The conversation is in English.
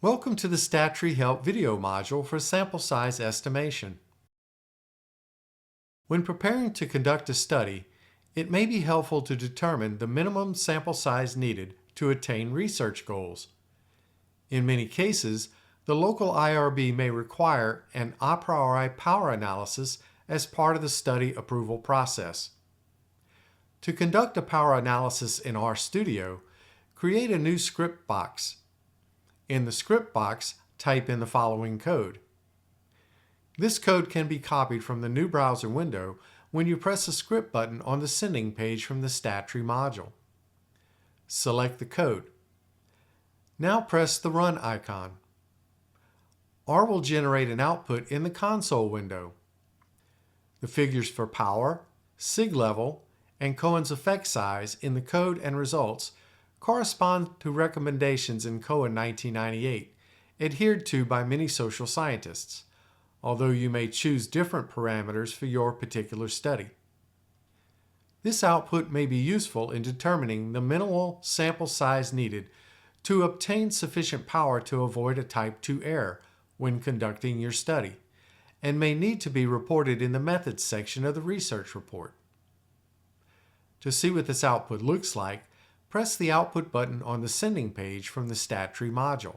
Welcome to the StatTree Help video module for sample size estimation. When preparing to conduct a study, it may be helpful to determine the minimum sample size needed to attain research goals. In many cases, the local IRB may require an a priori power analysis as part of the study approval process. To conduct a power analysis in RStudio, create a new script box. In the script box, type in the following code. This code can be copied from the new browser window when you press the script button on the sending page from the StatTree module. Select the code. Now press the Run icon. R will generate an output in the console window. The figures for power, sig level, and Cohen's effect size in the code and results correspond to recommendations in Cohen 1998, adhered to by many social scientists, although you may choose different parameters for your particular study. This output may be useful in determining the minimal sample size needed to obtain sufficient power to avoid a type 2 error when conducting your study, and may need to be reported in the Methods section of the research report. To see what this output looks like, press the Output button on the sending page from the StatTree module.